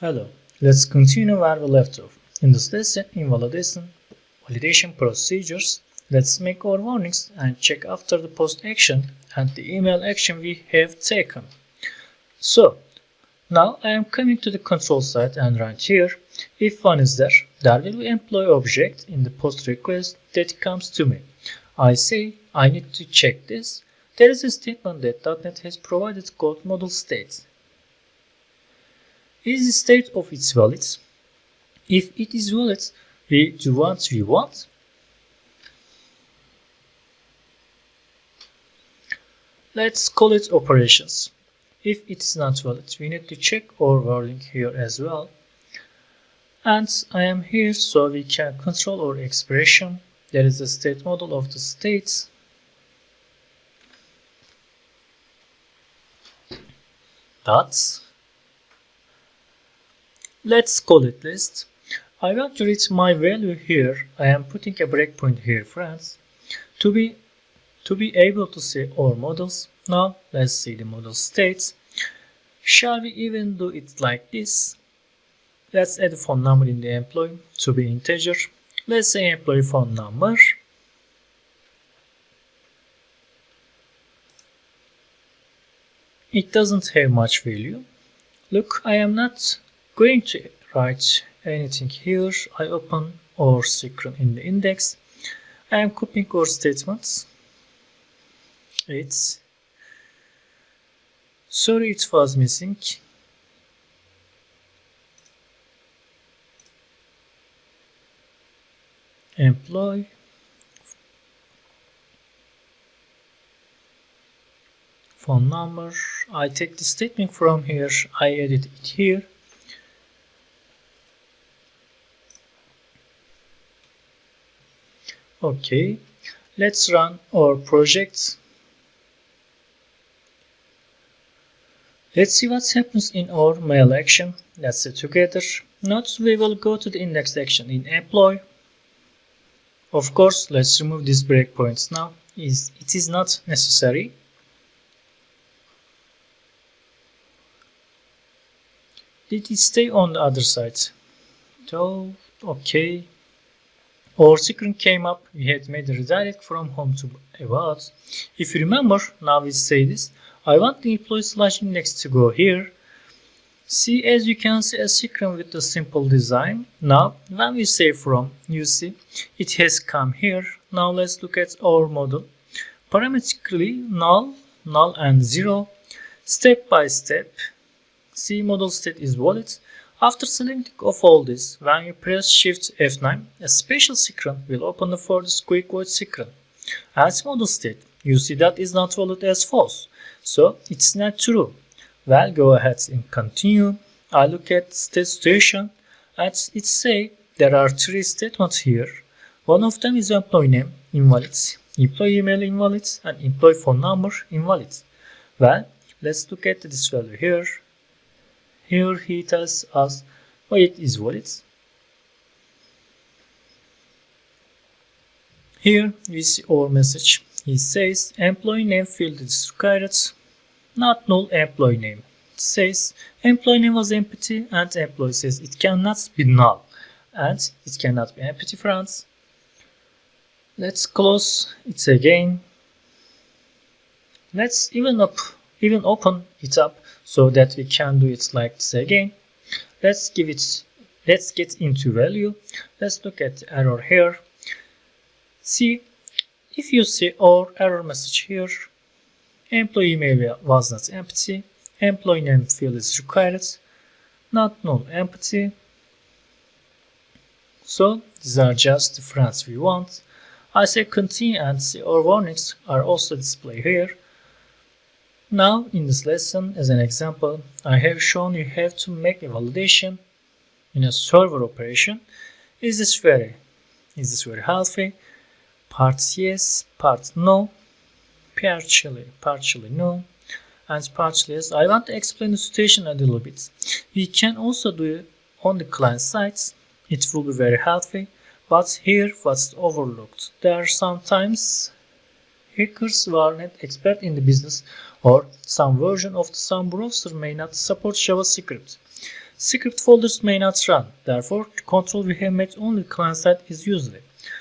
Hello, let's continue where we left off. In this lesson, in validation procedures, let's make our warnings and check after the post action and the email action we have taken. So, now I am coming to the control side and right here, if one is there will be employee object in the post request that comes to me. I say I need to check this. There is a statement that .NET has provided called model state. Is the state of its valid? If it is valid, we do what we want. Let's call it operations. If it is not valid, we need to check our wording here as well. And I am here so we can control our expression. There is a state model of the states. Dots. Let's call it list. I want to read my value here. I am putting a breakpoint here, friends, to be able to see our models. Now let's see the model states. Shall we even do it like this? Let's add a phone number in the employee to be integer. Let's say employee phone number. It doesn't have much value. Look, I am not going to write anything here. I open our secret in the index. I am copying our statements. Sorry, it was missing. Employee phone number. I take the statement from here. I edit it here. Okay, let's run our project. Let's see what happens in our mail action. Let's see together. Note we will go to the index action in employee. Of course, let's remove these breakpoints now. It is not necessary. Did it stay on the other side? So, okay. Our secret came up. We had made a redirect from home to about. If you remember, now we say this. I want the employee/index to go here. See, as you can see, a secret with a simple design. Now, when we say from, you see, it has come here. Now let's look at our model. Parametrically, null, and 0. Step by step. See, model state is valid. After selecting of all this, when you press Shift F9, a special secret will open for this quick void secret. As model state, you see that is not valid as false, so it's not true. Well, go ahead and continue. I look at state situation, and it say there are 3 statements here. One of them is employee name invalid, employee email invalid, and employee phone number invalid. Well, let's look at this value here. Here he tells us why it is valid. Here we see our message. He says employee name field is required, not null employee name. It says employee name was empty and employee says it cannot be null and it cannot be empty, friends. Let's close it again. Let's even open it up so that we can do it like this again. Let's get into value. Let's look at the error here. See, if you see our error message here, employee email was not empty, employee name field is required, not null empty. So these are just the friends we want. I say continue and see our warnings are also displayed here. Now, in this lesson, as an example, I have shown you have to make a validation in a server operation. Is this very healthy? Parts yes, part no, partially no, and partially yes. I want to explain the situation a little bit. We can also do it on the client side. It will be very healthy, but here what's overlooked. There are sometimes hackers who are not expert in the business or some version of some browser may not support JavaScript. Script folders may not run, therefore the control we have made only client side is usually.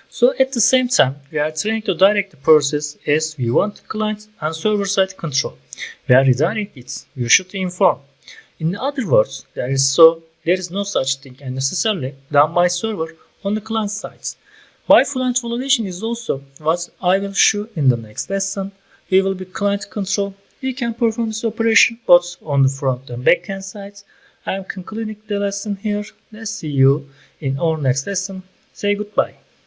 So at the same time, we are trying to direct the process as we want client and server side control. We are redirecting it, we should inform. In other words, there is no such thing and necessarily done by server on the client side. By Fluent validation is also what I will show in the next lesson. We will be client control. We can perform this operation both on the front and backend side. I am concluding the lesson here. Let's see you in our next lesson. Say goodbye.